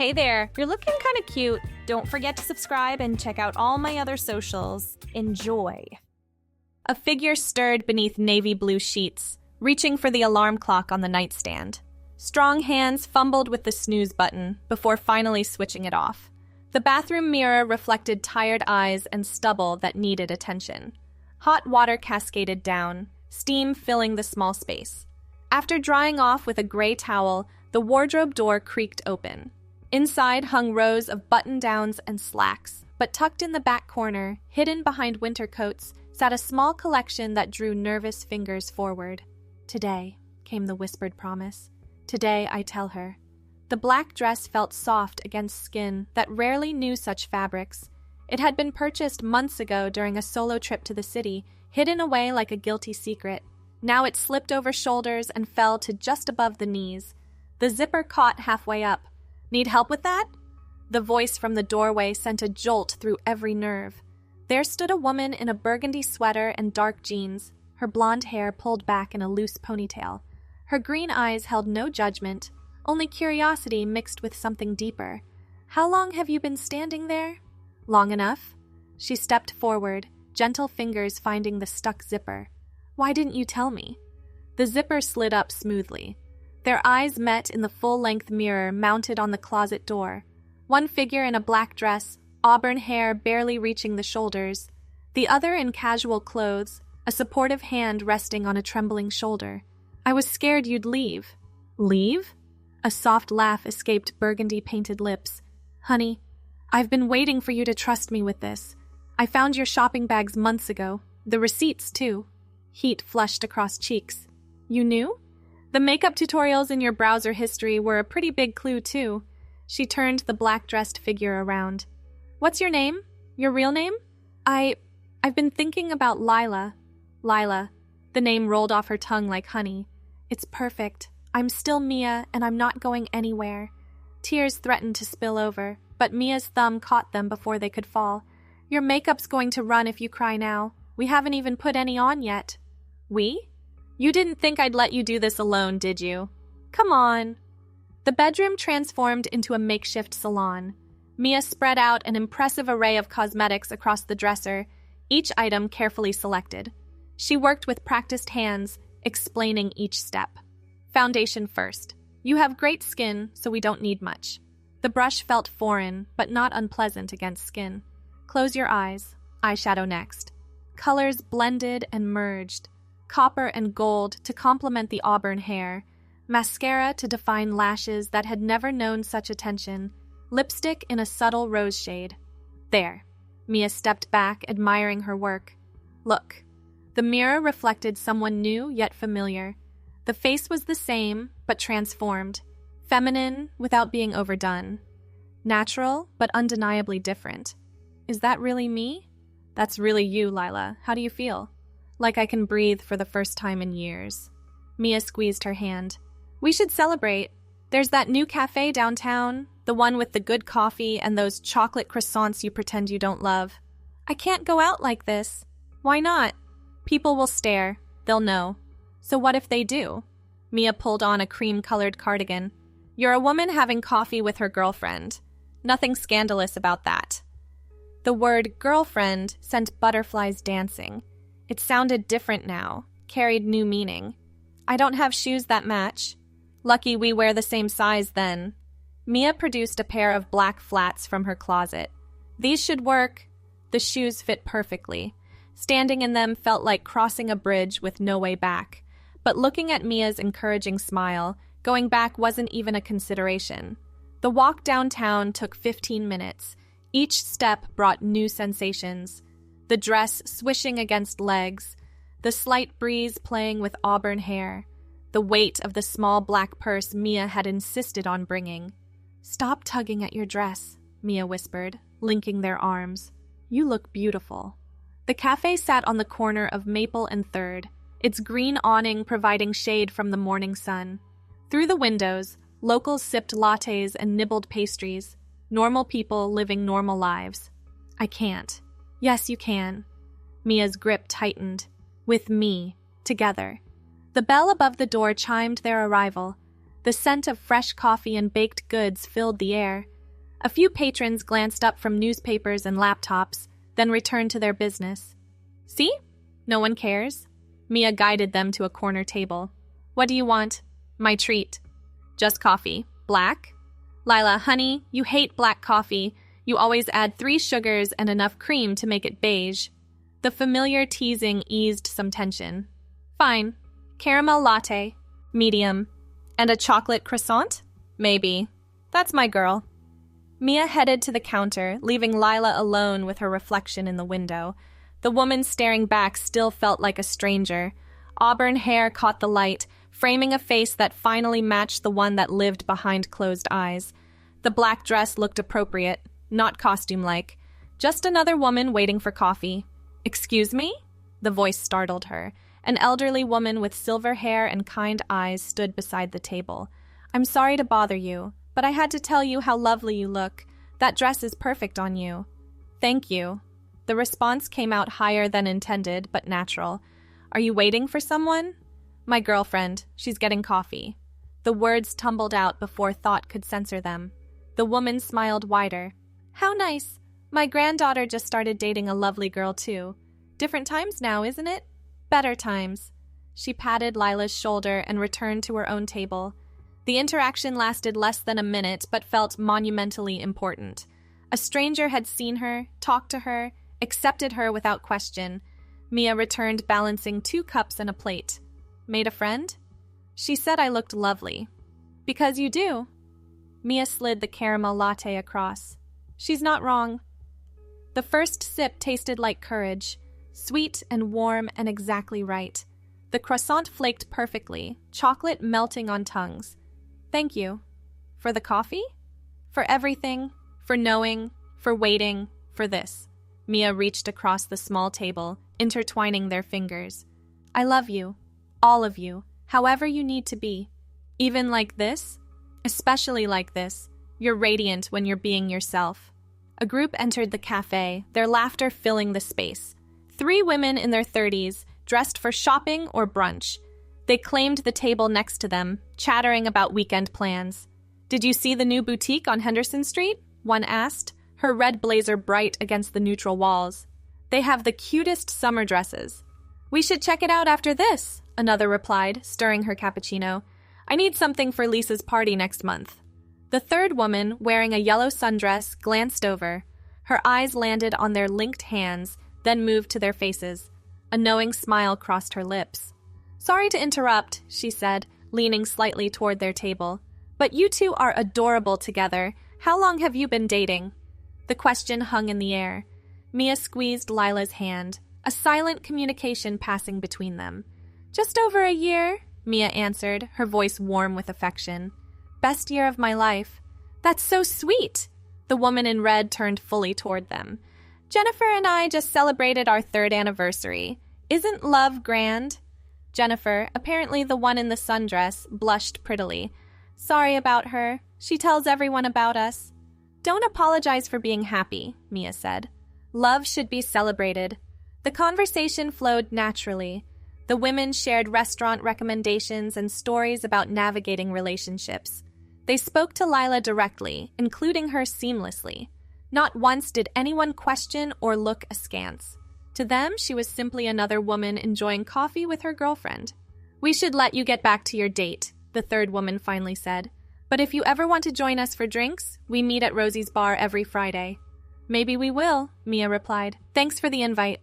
Hey there, you're looking kind of cute. Don't forget to subscribe and check out all my other socials. Enjoy. A figure stirred beneath navy blue sheets, reaching for the alarm clock on the nightstand. Strong hands fumbled with the snooze button before finally switching it off. The bathroom mirror reflected tired eyes and stubble that needed attention. Hot water cascaded down, steam filling the small space. After drying off with a gray towel, the wardrobe door creaked open. Inside hung rows of button-downs and slacks, but tucked in the back corner, hidden behind winter coats, sat a small collection that drew nervous fingers forward. "Today," came the whispered promise. "Today I tell her." The black dress felt soft against skin that rarely knew such fabrics. It had been purchased months ago during a solo trip to the city, hidden away like a guilty secret. Now it slipped over shoulders and fell to just above the knees. The zipper caught halfway up. "Need help with that?" The voice from the doorway sent a jolt through every nerve. There stood a woman in a burgundy sweater and dark jeans, her blonde hair pulled back in a loose ponytail. Her green eyes held no judgment, only curiosity mixed with something deeper. "How long have you been standing there?" "Long enough." She stepped forward, gentle fingers finding the stuck zipper. "Why didn't you tell me?" The zipper slid up smoothly. Their eyes met in the full-length mirror mounted on the closet door. One figure in a black dress, auburn hair barely reaching the shoulders. The other in casual clothes, a supportive hand resting on a trembling shoulder. "I was scared you'd leave." "Leave?" A soft laugh escaped burgundy-painted lips. "Honey, I've been waiting for you to trust me with this. I found your shopping bags months ago. The receipts, too." Heat flushed across cheeks. "You knew?" "The makeup tutorials in your browser history were a pretty big clue, too." She turned the black-dressed figure around. "What's your name? Your real name?" I've been thinking about Lila." "Lila." The name rolled off her tongue like honey. "It's perfect. I'm still Mia, and I'm not going anywhere." Tears threatened to spill over, but Mia's thumb caught them before they could fall. "Your makeup's going to run if you cry now. We haven't even put any on yet." "We? You didn't think I'd let you do this alone, did you? Come on." The bedroom transformed into a makeshift salon. Mia spread out an impressive array of cosmetics across the dresser, each item carefully selected. She worked with practiced hands, explaining each step. "Foundation first. You have great skin, so we don't need much." The brush felt foreign, but not unpleasant against skin. "Close your eyes. Eyeshadow next." Colors blended and merged. Copper and gold to complement the auburn hair, mascara to define lashes that had never known such attention, lipstick in a subtle rose shade. "There." Mia stepped back, admiring her work. "Look." The mirror reflected someone new yet familiar. The face was the same, but transformed. Feminine without being overdone. Natural, but undeniably different. "Is that really me?" "That's really you, Lila. How do you feel?" "Like I can breathe for the first time in years." Mia squeezed her hand. "We should celebrate. There's that new cafe downtown, the one with the good coffee and those chocolate croissants you pretend you don't love." "I can't go out like this." "Why not?" "People will stare. They'll know." "So what if they do?" Mia pulled on a cream-colored cardigan. "You're a woman having coffee with her girlfriend. Nothing scandalous about that." The word girlfriend sent butterflies dancing. It sounded different now, carried new meaning. "I don't have shoes that match." "Lucky we wear the same size then." Mia produced a pair of black flats from her closet. "These should work." The shoes fit perfectly. Standing in them felt like crossing a bridge with no way back. But looking at Mia's encouraging smile, going back wasn't even a consideration. The walk downtown took 15 minutes. Each step brought new sensations. The dress swishing against legs, the slight breeze playing with auburn hair, the weight of the small black purse Mia had insisted on bringing. "Stop tugging at your dress," Mia whispered, linking their arms. "You look beautiful." The cafe sat on the corner of Maple and 3rd, its green awning providing shade from the morning sun. Through the windows, locals sipped lattes and nibbled pastries, normal people living normal lives. "I can't." "Yes, you can." Mia's grip tightened. "With me. Together." The bell above the door chimed their arrival. The scent of fresh coffee and baked goods filled the air. A few patrons glanced up from newspapers and laptops, then returned to their business. See? No one cares. Mia guided them to a corner table. What do you want? My treat. Just coffee. Black? Lila, honey, you hate black coffee. You always add 3 sugars and enough cream to make it beige. The familiar teasing eased some tension. Fine. Caramel latte. Medium. And a chocolate croissant? Maybe. That's my girl. Mia headed to the counter, leaving Lila alone with her reflection in the window. The woman staring back still felt like a stranger. Auburn hair caught the light, framing a face that finally matched the one that lived behind closed eyes. The black dress looked appropriate, not costume-like. Just another woman waiting for coffee. Excuse me? The voice startled her. An elderly woman with silver hair and kind eyes stood beside the table. I'm sorry to bother you, but I had to tell you how lovely you look. That dress is perfect on you. Thank you. The response came out higher than intended, but natural. Are you waiting for someone? My girlfriend. She's getting coffee. The words tumbled out before thought could censor them. The woman smiled wider. How nice. My granddaughter just started dating a lovely girl, too. Different times now, isn't it? Better times. She patted Lila's shoulder and returned to her own table. The interaction lasted less than a minute, but felt monumentally important. A stranger had seen her, talked to her, accepted her without question. Mia returned balancing 2 cups and a plate. Made a friend? She said I looked lovely. Because you do. Mia slid the caramel latte across. She's not wrong. The first sip tasted like courage. Sweet and warm and exactly right. The croissant flaked perfectly, chocolate melting on tongues. Thank you. For the coffee? For everything. For knowing. For waiting. For this. Mia reached across the small table, intertwining their fingers. I love you. All of you. However you need to be. Even like this? Especially like this. You're radiant when you're being yourself. A group entered the cafe, their laughter filling the space. 3 women in their 30s, dressed for shopping or brunch. They claimed the table next to them, chattering about weekend plans. Did you see the new boutique on Henderson Street? One asked, her red blazer bright against the neutral walls. They have the cutest summer dresses. We should check it out after this, another replied, stirring her cappuccino. I need something for Lisa's party next month. The third woman, wearing a yellow sundress, glanced over. Her eyes landed on their linked hands, then moved to their faces. A knowing smile crossed her lips. Sorry to interrupt, she said, leaning slightly toward their table. But you 2 are adorable together. How long have you been dating? The question hung in the air. Mia squeezed Lila's hand, a silent communication passing between them. Just over a year, Mia answered, her voice warm with affection. Best year of my life. That's so sweet. The woman in red turned fully toward them. Jennifer and I just celebrated our 3rd anniversary. Isn't love grand? Jennifer, apparently the one in the sundress, blushed prettily. Sorry about her. She tells everyone about us. Don't apologize for being happy, Mia said. Love should be celebrated. The conversation flowed naturally. The women shared restaurant recommendations and stories about navigating relationships. They spoke to Lila directly, including her seamlessly. Not once did anyone question or look askance. To them, she was simply another woman enjoying coffee with her girlfriend. We should let you get back to your date, the third woman finally said. But if you ever want to join us for drinks, we meet at Rosie's bar every Friday. Maybe we will, Mia replied. Thanks for the invite.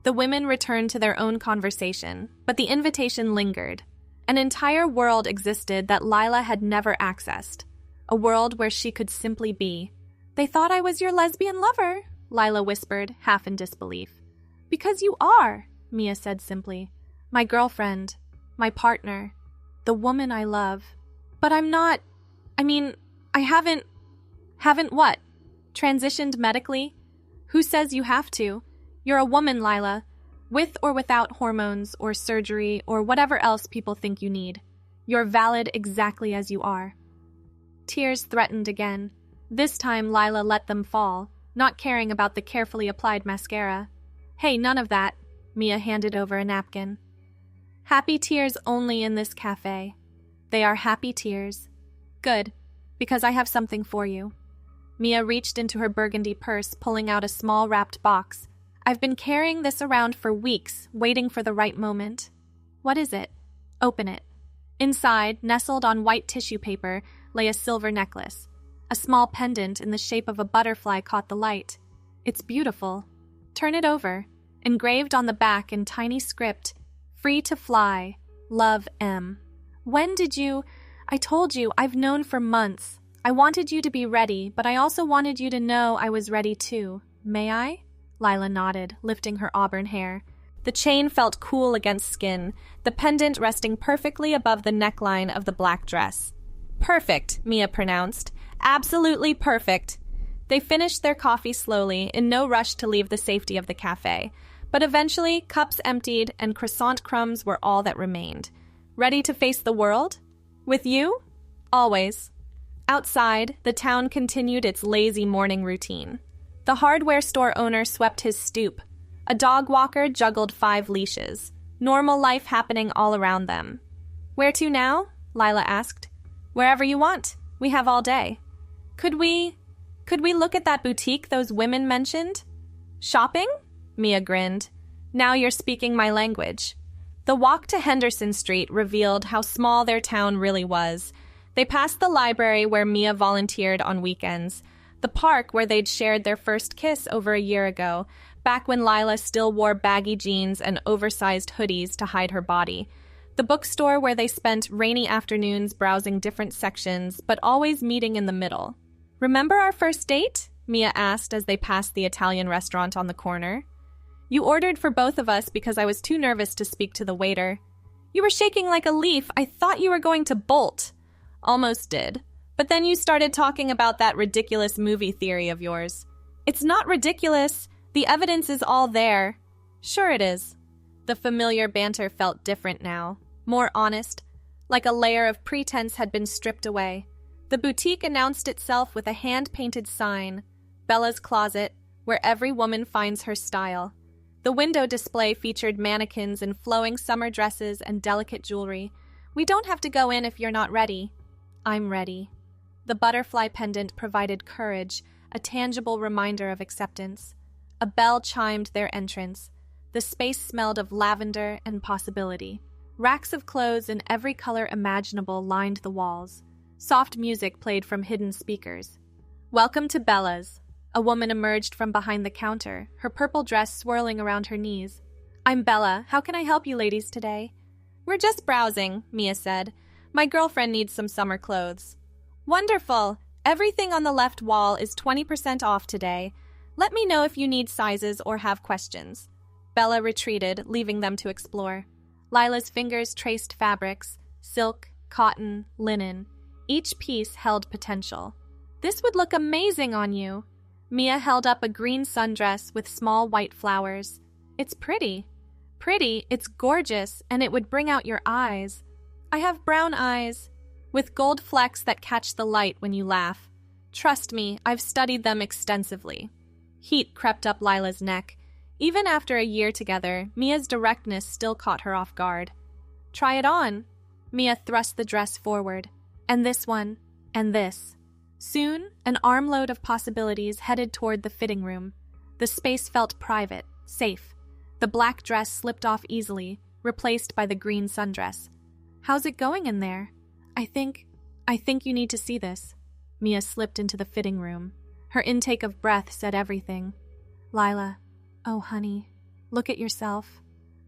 The women returned to their own conversation, but the invitation lingered. An entire world existed that Lila had never accessed. A world where she could simply be. They thought I was your lesbian lover, Lila whispered, half in disbelief. Because you are, Mia said simply. My girlfriend, my partner, the woman I love. But I'm not, I haven't what? Transitioned medically? Who says you have to? You're a woman, Lila, with or without hormones or surgery or whatever else people think you need. You're valid exactly as you are. Tears threatened again. This time Lila let them fall, not caring about the carefully applied mascara. Hey, none of that. Mia handed over a napkin. Happy tears only in this cafe. They are happy tears. Good, because I have something for you. Mia reached into her burgundy purse, pulling out a small wrapped box. I've been carrying this around for weeks, waiting for the right moment. What is it? Open it. Inside, nestled on white tissue paper, lay a silver necklace. A small pendant in the shape of a butterfly caught the light. It's beautiful. Turn it over. Engraved on the back in tiny script, "Free to fly. Love, M." When did you... I told you, I've known for months. I wanted you to be ready, but I also wanted you to know I was ready too. May I? Lila nodded, lifting her auburn hair. The chain felt cool against skin, the pendant resting perfectly above the neckline of the black dress. Perfect, Mia pronounced. Absolutely perfect. They finished their coffee slowly, in no rush to leave the safety of the cafe. But eventually, cups emptied and croissant crumbs were all that remained. Ready to face the world? With you? Always. Outside, the town continued its lazy morning routine. The hardware store owner swept his stoop. A dog walker juggled 5 leashes. Normal life happening all around them. Where to now? Lila asked. Wherever you want. We have all day. Could we look at that boutique those women mentioned? Shopping? Mia grinned. Now you're speaking my language. The walk to Henderson Street revealed how small their town really was. They passed the library where Mia volunteered on weekends, the park where they'd shared their first kiss over a year ago, back when Lila still wore baggy jeans and oversized hoodies to hide her body, the bookstore where they spent rainy afternoons browsing different sections, but always meeting in the middle. Remember our first date? Mia asked as they passed the Italian restaurant on the corner. You ordered for both of us because I was too nervous to speak to the waiter. You were shaking like a leaf. I thought you were going to bolt. Almost did. But then you started talking about that ridiculous movie theory of yours. It's not ridiculous. The evidence is all there. Sure it is. The familiar banter felt different now, more honest, like a layer of pretense had been stripped away. The boutique announced itself with a hand-painted sign, Bella's Closet, where every woman finds her style. The window display featured mannequins in flowing summer dresses and delicate jewelry. We don't have to go in if you're not ready. I'm ready. The butterfly pendant provided courage, a tangible reminder of acceptance. A bell chimed their entrance. The space smelled of lavender and possibility. Racks of clothes in every color imaginable lined the walls. Soft music played from hidden speakers. Welcome to Bella's. A woman emerged from behind the counter, her purple dress swirling around her knees. I'm Bella. How can I help you ladies today? We're just browsing, Mia said. My girlfriend needs some summer clothes. Wonderful. Everything on the left wall is 20% off today. Let me know if you need sizes or have questions. Bella retreated, leaving them to explore. Lila's fingers traced fabrics, silk, cotton, linen. Each piece held potential. This would look amazing on you. Mia held up a green sundress with small white flowers. It's pretty. Pretty, it's gorgeous, and it would bring out your eyes. I have brown eyes, with gold flecks that catch the light when you laugh. Trust me, I've studied them extensively. Heat crept up Lila's neck. Even after a year together, Mia's directness still caught her off guard. Try it on. Mia thrust the dress forward. And this one, and this. Soon, an armload of possibilities headed toward the fitting room. The space felt private, safe. The black dress slipped off easily, replaced by the green sundress. How's it going in there? I think you need to see this. Mia slipped into the fitting room. Her intake of breath said everything. Lila, oh honey, look at yourself.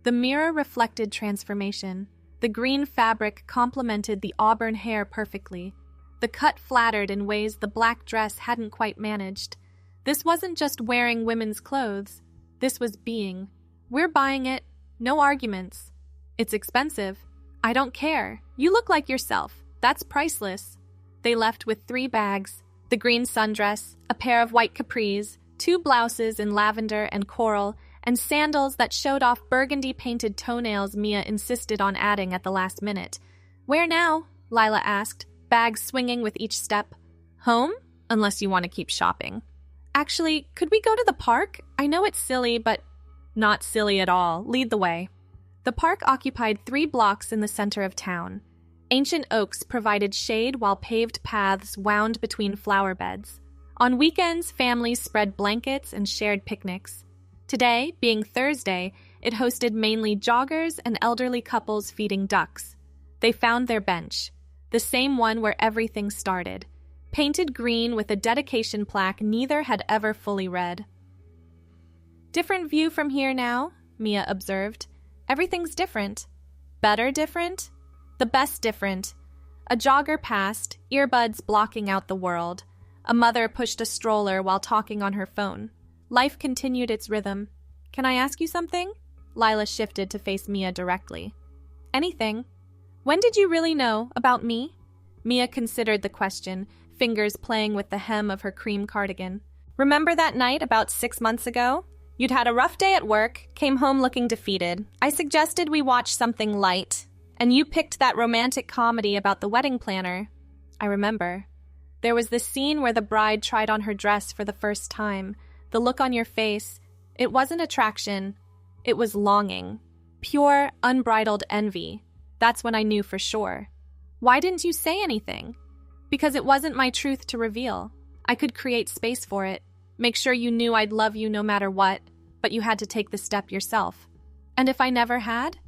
The mirror reflected transformation. The green fabric complemented the auburn hair perfectly. The cut flattered in ways the black dress hadn't quite managed. This wasn't just wearing women's clothes. This was being. We're buying it. No arguments. It's expensive. I don't care. You look like yourself. That's priceless. They left with 3 bags, the green sundress, a pair of white capris, 2 blouses in lavender and coral, and sandals that showed off burgundy-painted toenails Mia insisted on adding at the last minute. Where now? Lila asked, bags swinging with each step. Home? Unless you want to keep shopping. Actually, could we go to the park? I know it's silly, but not silly at all. Lead the way. The park occupied 3 blocks in the center of town. Ancient oaks provided shade while paved paths wound between flower beds. On weekends, families spread blankets and shared picnics. Today, being Thursday, it hosted mainly joggers and elderly couples feeding ducks. They found their bench, the same one where everything started, painted green with a dedication plaque neither had ever fully read. "Different view from here now," Mia observed. "Everything's different. Better different? The best different." A jogger passed, earbuds blocking out the world. A mother pushed a stroller while talking on her phone. Life continued its rhythm. "Can I ask you something?" Lila shifted to face Mia directly. "Anything. When did you really know about me?" Mia considered the question, fingers playing with the hem of her cream cardigan. "Remember that night about 6 months ago? You'd had a rough day at work, came home looking defeated. I suggested we watch something light, and you picked that romantic comedy about the wedding planner. I remember. There was this scene where the bride tried on her dress for the first time. The look on your face, it wasn't attraction, it was longing. Pure, unbridled envy. That's when I knew for sure. Why didn't you say anything? Because it wasn't my truth to reveal. I could create space for it, make sure you knew I'd love you no matter what, but you had to take the step yourself. And if I never had,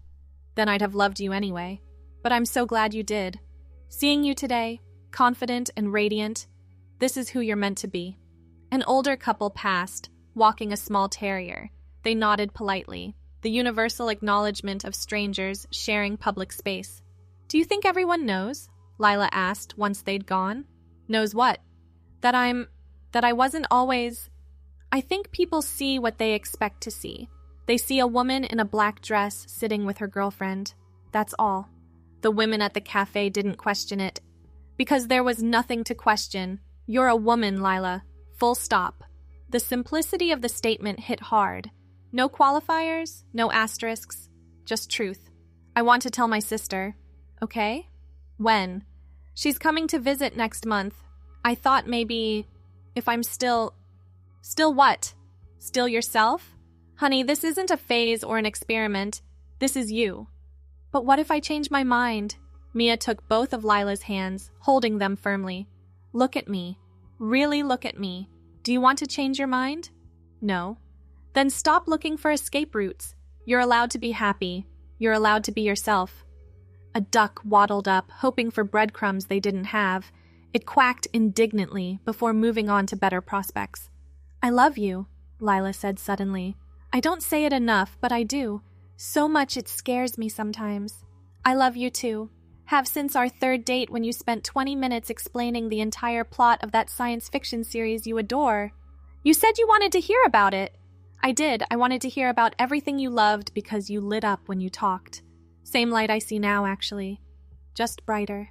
then I'd have loved you anyway. But I'm so glad you did. Seeing you today, confident and radiant, this is who you're meant to be." An older couple passed, walking a small terrier. They nodded politely, the universal acknowledgement of strangers sharing public space. "Do you think everyone knows?" Lila asked once they'd gone. "Knows what?" That I wasn't always... I think people see what they expect to see. They see a woman in a black dress sitting with her girlfriend. That's all. The women at the cafe didn't question it. Because there was nothing to question. You're a woman, Lila. Full stop. The simplicity of the statement hit hard. No qualifiers, no asterisks, just truth. "I want to tell my sister." "Okay? When?" "She's coming to visit next month. I thought maybe... if I'm still... Still what? Still yourself? Honey, this isn't a phase or an experiment. This is you." "But what if I change my mind?" Mia took both of Lila's hands, holding them firmly. "Look at me. Really look at me. Do you want to change your mind?" "No." "Then stop looking for escape routes. You're allowed to be happy. You're allowed to be yourself." A duck waddled up, hoping for breadcrumbs they didn't have. It quacked indignantly before moving on to better prospects. "I love you," Lila said suddenly. "I don't say it enough, but I do. So much it scares me sometimes. I love you too. Have since our third date when you spent 20 minutes explaining the entire plot of that science fiction series you adore. You said you wanted to hear about it." "I did. I wanted to hear about everything you loved because you lit up when you talked. Same light I see now, actually. Just brighter."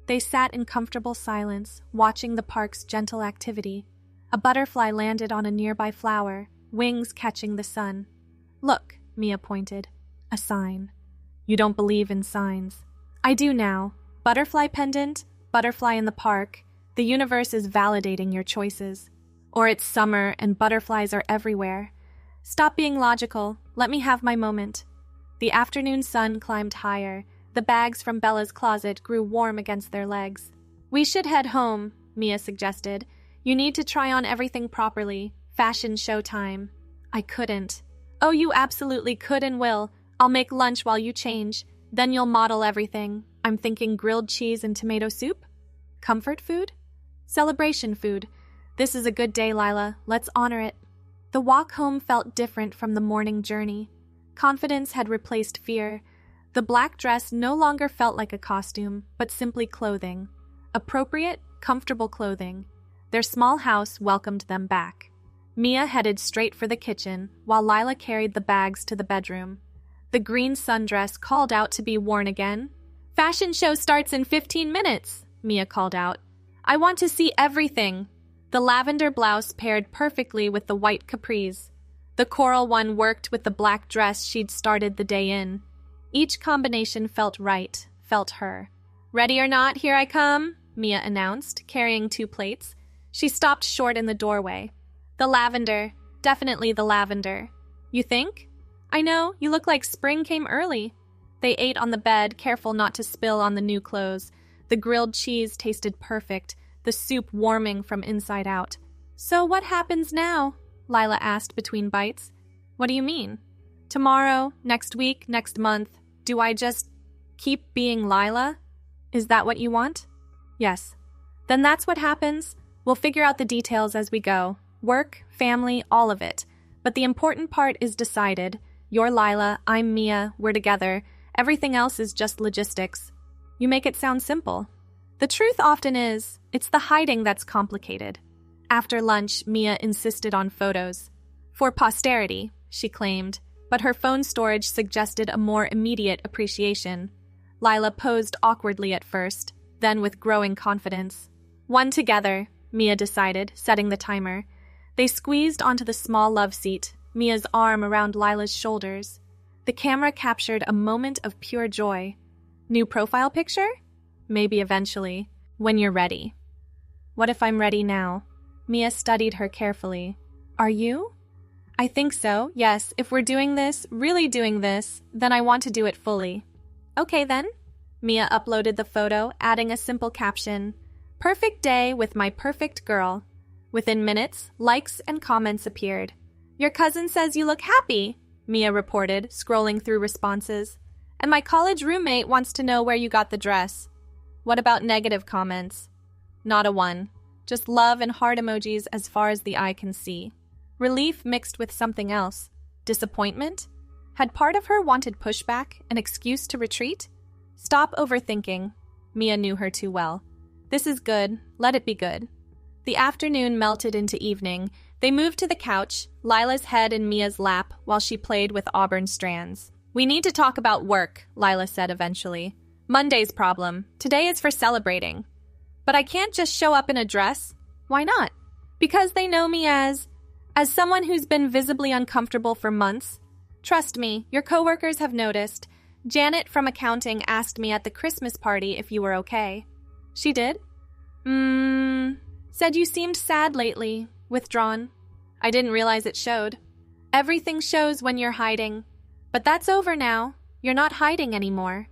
They sat in comfortable silence, watching the park's gentle activity. A butterfly landed on a nearby flower, wings catching the sun. "Look," Mia pointed. "A sign." "You don't believe in signs." "I do now. Butterfly pendant, butterfly in the park. The universe is validating your choices. Or it's summer and butterflies are everywhere. Stop being logical. Let me have my moment." The afternoon sun climbed higher. The bags from Bella's closet grew warm against their legs. "We should head home," Mia suggested. "You need to try on everything properly. Fashion show time." "I couldn't." "Oh, you absolutely could and will. I'll make lunch while you change. Then you'll model everything. I'm thinking grilled cheese and tomato soup? Comfort food? Celebration food. This is a good day, Lila. Let's honor it." The walk home felt different from the morning journey. Confidence had replaced fear. The black dress no longer felt like a costume, but simply clothing. Appropriate, comfortable clothing. Their small house welcomed them back. Mia headed straight for the kitchen, while Lila carried the bags to the bedroom. The green sundress called out to be worn again. "Fashion show starts in 15 minutes, Mia called out. "I want to see everything." The lavender blouse paired perfectly with the white capris. The coral one worked with the black dress she'd started the day in. Each combination felt right, felt her. "Ready or not, here I come," Mia announced, carrying 2 plates. She stopped short in the doorway. "The lavender, definitely the lavender." "You think?" "I know, you look like spring came early." They ate on the bed, careful not to spill on the new clothes. The grilled cheese tasted perfect, the soup warming from inside out. "So what happens now?" Lila asked between bites. "What do you mean? Tomorrow, next week, next month, do I just keep being Lila? Is that what you want?" "Yes." "Then that's what happens. We'll figure out the details as we go. Work, family, all of it. But the important part is decided. You're Lila, I'm Mia, we're together. Everything else is just logistics." "You make it sound simple." "The truth often is, it's the hiding that's complicated." After lunch, Mia insisted on photos. For posterity, she claimed, but her phone storage suggested a more immediate appreciation. Lila posed awkwardly at first, then with growing confidence. "One together," Mia decided, setting the timer. They squeezed onto the small love seat, Mia's arm around Lila's shoulders. The camera captured a moment of pure joy. "New profile picture?" "Maybe eventually, when you're ready." "What if I'm ready now?" Mia studied her carefully. "Are you?" "I think so, yes. If we're doing this, really doing this, then I want to do it fully." "Okay then." Mia uploaded the photo, adding a simple caption, "Perfect day with my perfect girl." Within minutes, likes and comments appeared. "Your cousin says you look happy," Mia reported, scrolling through responses. "And my college roommate wants to know where you got the dress." "What about negative comments?" "Not a one. Just love and heart emojis as far as the eye can see." Relief mixed with something else. Disappointment? Had part of her wanted pushback, an excuse to retreat? Stop overthinking. Mia knew her too well. This is good. Let it be good. The afternoon melted into evening. They moved to the couch, Lila's head in Mia's lap while she played with auburn strands. "We need to talk about work," Lila said eventually. "Monday's problem. Today is for celebrating." "But I can't just show up in a dress." "Why not?" "Because they know me as someone who's been visibly uncomfortable for months. Trust me, your coworkers have noticed. Janet from accounting asked me at the Christmas party if you were okay." "She did?" Said you seemed sad lately, withdrawn." "I didn't realize it showed." "Everything shows when you're hiding. But that's over now. You're not hiding anymore."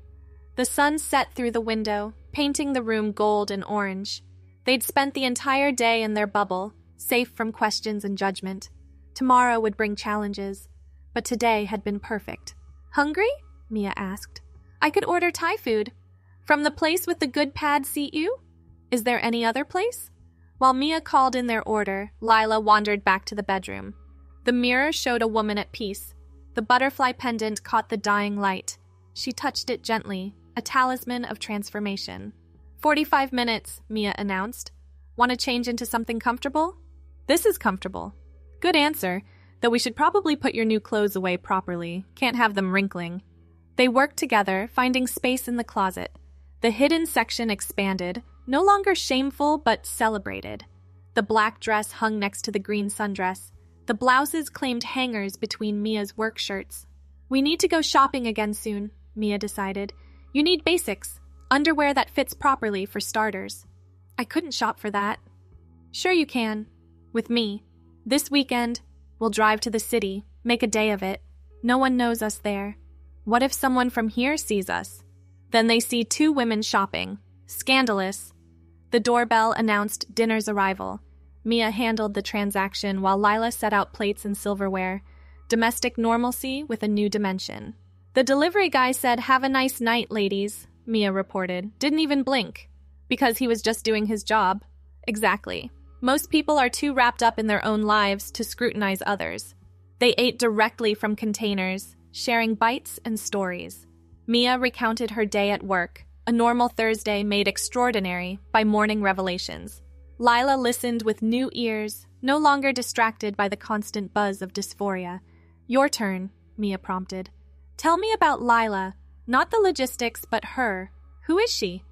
The sun set through the window, painting the room gold and orange. They'd spent the entire day in their bubble, safe from questions and judgment. Tomorrow would bring challenges, but today had been perfect. "Hungry?" Mia asked. "I could order Thai food. From the place with the good pad seat you? Is there any other place?" While Mia called in their order, Lila wandered back to the bedroom. The mirror showed a woman at peace. The butterfly pendant caught the dying light. She touched it gently, a talisman of transformation. 45 minutes, Mia announced. "Want to change into something comfortable?" "This is comfortable." "Good answer, though we should probably put your new clothes away properly. Can't have them wrinkling." They worked together, finding space in the closet. The hidden section expanded, no longer shameful but celebrated. The black dress hung next to the green sundress. The blouses claimed hangers between Mia's work shirts. "We need to go shopping again soon," Mia decided. "You need basics, underwear that fits properly for starters." "I couldn't shop for that." "Sure you can. With me. This weekend, we'll drive to the city, make a day of it. No one knows us there. What if someone from here sees us? Then they see two women shopping. Scandalous." The doorbell announced dinner's arrival. Mia handled the transaction while Lila set out plates and silverware. Domestic normalcy with a new dimension. "The delivery guy said, 'Have a nice night, ladies,'" Mia reported. "Didn't even blink." "Because he was just doing his job." "Exactly. Most people are too wrapped up in their own lives to scrutinize others." They ate directly from containers, sharing bites and stories. Mia recounted her day at work, a normal Thursday made extraordinary by morning revelations. Lila listened with new ears, no longer distracted by the constant buzz of dysphoria. "Your turn," Mia prompted. "Tell me about Lila, not the logistics, but her. Who is she?"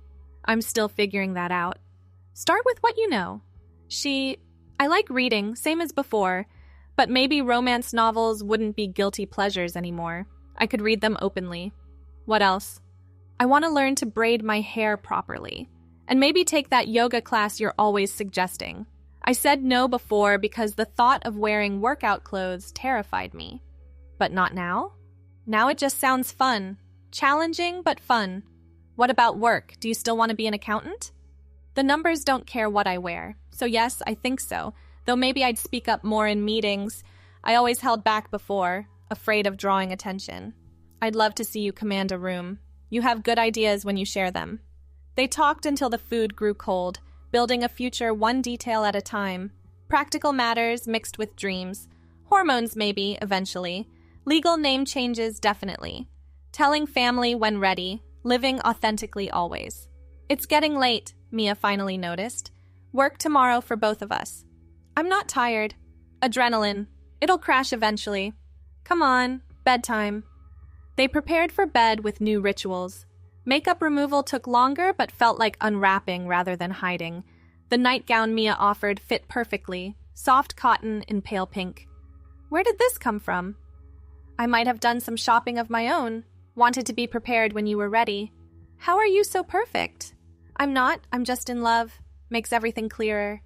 "I'm still figuring that out." "Start with what you know." I like reading, same as before, but maybe romance novels wouldn't be guilty pleasures anymore. I could read them openly." "What else?" "I want to learn to braid my hair properly. And maybe take that yoga class you're always suggesting." I said no before because the thought of wearing workout clothes terrified me. "But not now?" "Now it just sounds fun. Challenging, but fun. What about work? Do you still want to be an accountant? The numbers don't care what I wear. So yes, I think so. Though maybe I'd speak up more in meetings. I always held back before, afraid of drawing attention. I'd love to see you command a room. You have good ideas when you share them. They talked until the food grew cold, building a future one detail at a time. Practical matters mixed with dreams. Hormones maybe, eventually. Legal name changes, definitely. Telling family when ready. Living authentically always. It's getting late, Mia finally noticed. Work tomorrow for both of us. I'm not tired. Adrenaline. It'll crash eventually. Come on, bedtime. They prepared for bed with new rituals. Makeup removal took longer but felt like unwrapping rather than hiding. The nightgown Mia offered fit perfectly, soft cotton in pale pink. Where did this come from? I might have done some shopping of my own. Wanted to be prepared when you were ready. How are you so perfect? I'm not, I'm just in love. Makes everything clearer.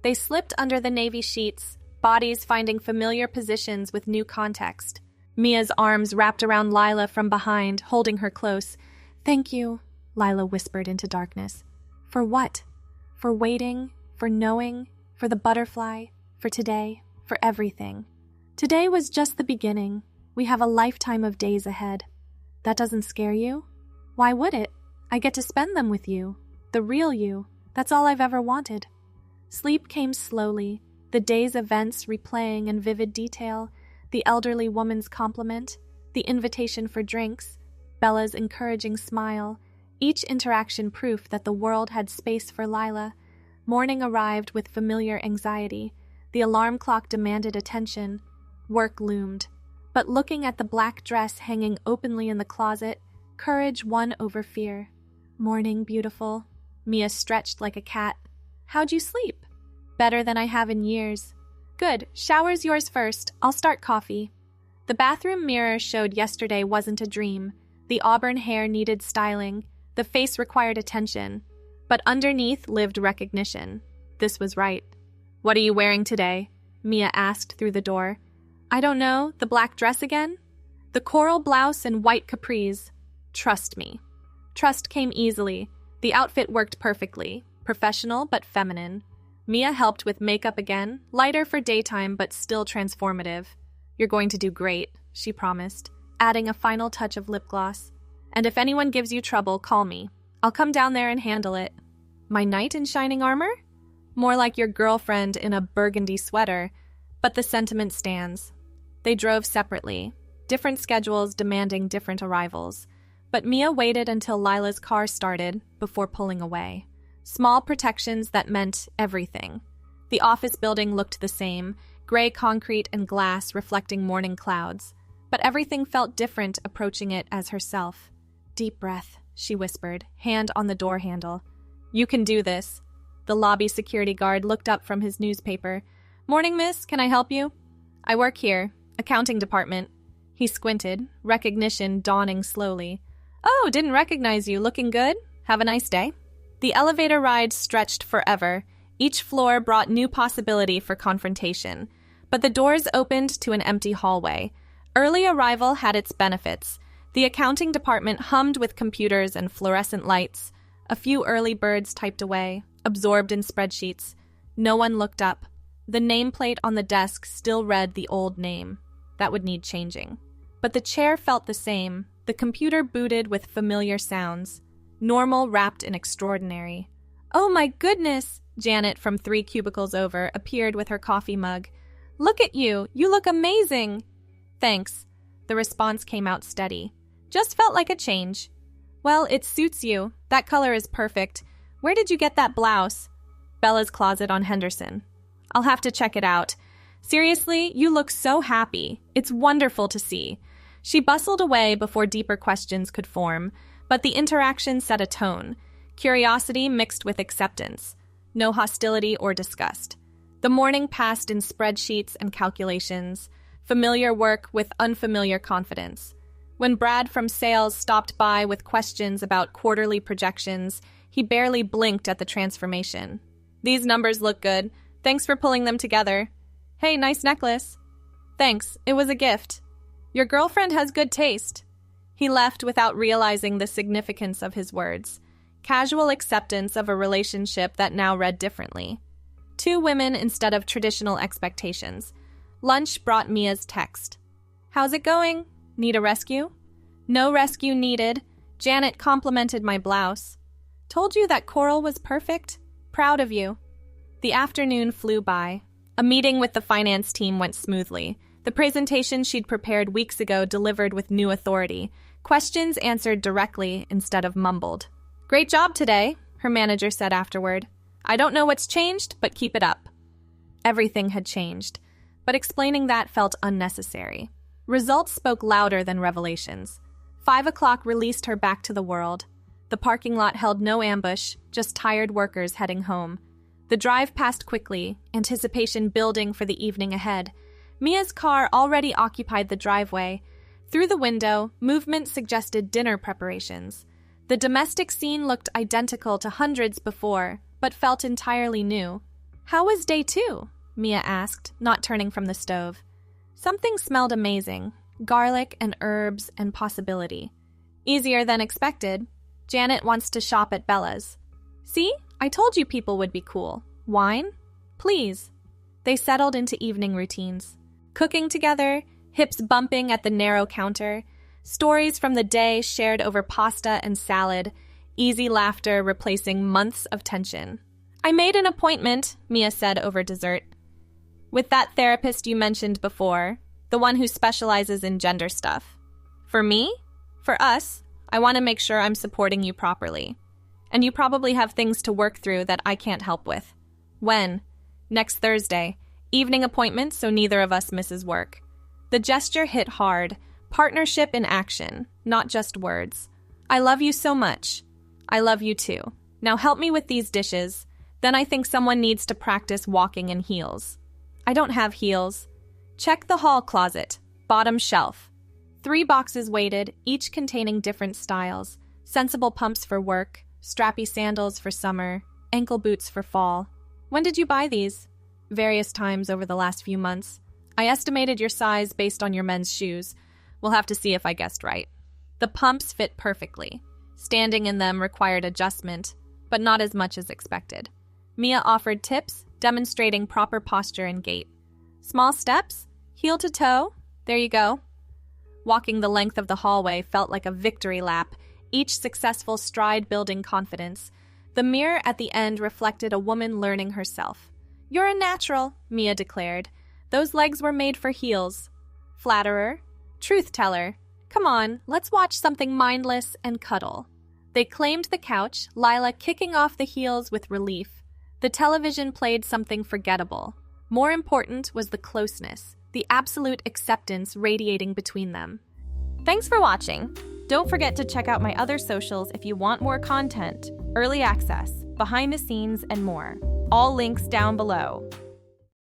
They slipped under the navy sheets, bodies finding familiar positions with new context. Mia's arms wrapped around Lila from behind, holding her close. Thank you, Lila whispered into darkness. For what? For waiting, for knowing, for the butterfly, for today, for everything. Today was just the beginning. We have a lifetime of days ahead. That doesn't scare you? Why would it? I get to spend them with you. The real you. That's all I've ever wanted. Sleep came slowly, the day's events replaying in vivid detail, the elderly woman's compliment, the invitation for drinks, Bella's encouraging smile, each interaction proof that the world had space for Lila. Morning arrived with familiar anxiety. The alarm clock demanded attention. Work loomed. But looking at the black dress hanging openly in the closet, courage won over fear. Morning, beautiful. Mia stretched like a cat. How'd you sleep? Better than I have in years. Good. Shower's yours first. I'll start coffee. The bathroom mirror showed yesterday wasn't a dream. The auburn hair needed styling. The face required attention. But underneath lived recognition. This was right. What are you wearing today? Mia asked through the door. I don't know, the black dress again? The coral blouse and white capris. Trust me. Trust came easily. The outfit worked perfectly. Professional but feminine. Mia helped with makeup again, lighter for daytime but still transformative. You're going to do great, she promised, adding a final touch of lip gloss. And if anyone gives you trouble, call me. I'll come down there and handle it. My knight in shining armor? More like your girlfriend in a burgundy sweater, but the sentiment stands. They drove separately, different schedules demanding different arrivals. But Mia waited until Lila's car started before pulling away. Small protections that meant everything. The office building looked the same, gray concrete and glass reflecting morning clouds. But everything felt different approaching it as herself. Deep breath, she whispered, hand on the door handle. You can do this. The lobby security guard looked up from his newspaper. Morning, miss, can I help you? I work here. Accounting department. He squinted, recognition dawning slowly. Oh, didn't recognize you. Looking good? Have a nice day. The elevator ride stretched forever. Each floor brought new possibility for confrontation. But the doors opened to an empty hallway. Early arrival had its benefits. The accounting department hummed with computers and fluorescent lights. A few early birds typed away, absorbed in spreadsheets. No one looked up. The nameplate on the desk still read the old name. That would need changing. But the chair felt the same. The computer booted with familiar sounds. Normal wrapped in extraordinary. Oh my goodness! Janet from 3 cubicles over appeared with her coffee mug. Look at you! You look amazing! Thanks. The response came out steady. Just felt like a change. Well, it suits you. That color is perfect. Where did you get that blouse? Bella's closet on Henderson. I'll have to check it out. Seriously, you look so happy. It's wonderful to see. She bustled away before deeper questions could form, but the interaction set a tone. Curiosity mixed with acceptance. No hostility or disgust. The morning passed in spreadsheets and calculations. Familiar work with unfamiliar confidence. When Brad from sales stopped by with questions about quarterly projections, he barely blinked at the transformation. These numbers look good. Thanks for pulling them together. Hey, nice necklace. Thanks, it was a gift. Your girlfriend has good taste. He left without realizing the significance of his words. Casual acceptance of a relationship that now read differently. 2 women instead of traditional expectations. Lunch brought Mia's text. How's it going? Need a rescue? No rescue needed. Janet complimented my blouse. Told you that coral was perfect? Proud of you. The afternoon flew by. A meeting with the finance team went smoothly. The presentation she'd prepared weeks ago delivered with new authority. Questions answered directly instead of mumbled. Great job today, her manager said afterward. I don't know what's changed, but keep it up. Everything had changed, but explaining that felt unnecessary. Results spoke louder than revelations. 5 o'clock released her back to the world. The parking lot held no ambush, just tired workers heading home. The drive passed quickly, anticipation building for the evening ahead. Mia's car already occupied the driveway. Through the window, movement suggested dinner preparations. The domestic scene looked identical to hundreds before, but felt entirely new. How was day 2? Mia asked, not turning from the stove. Something smelled amazing. Garlic and herbs and possibility. Easier than expected. Janet wants to shop at Bella's. See? I told you people would be cool. Wine? Please. They settled into evening routines. Cooking together, hips bumping at the narrow counter, stories from the day shared over pasta and salad, easy laughter replacing months of tension. I made an appointment, Mia said over dessert. With that therapist you mentioned before, the one who specializes in gender stuff. For me? For us, I want to make sure I'm supporting you properly. And you probably have things to work through that I can't help with. When? Next Thursday. Evening appointment so neither of us misses work. The gesture hit hard. Partnership in action, not just words. I love you so much. I love you too. Now help me with these dishes. Then I think someone needs to practice walking in heels. I don't have heels. Check the hall closet. Bottom shelf. 3 boxes weighted, each containing different styles. Sensible pumps for work, strappy sandals for summer, ankle boots for fall. When did you buy these? Various times over the last few months. I estimated your size based on your men's shoes. We'll have to see if I guessed right. The pumps fit perfectly. Standing in them required adjustment, but not as much as expected. Mia offered tips, demonstrating proper posture and gait. Small steps, heel to toe, there you go. Walking the length of the hallway felt like a victory lap, each successful stride building confidence. The mirror at the end reflected a woman learning herself. You're a natural, Mia declared. Those legs were made for heels. Flatterer, truth teller. Come on, let's watch something mindless and cuddle. They claimed the couch, Lila kicking off the heels with relief. The television played something forgettable. More important was the closeness, the absolute acceptance radiating between them. Thanks for watching. Don't forget to check out my other socials if you want more content, early access, behind the scenes, and more. All links down below.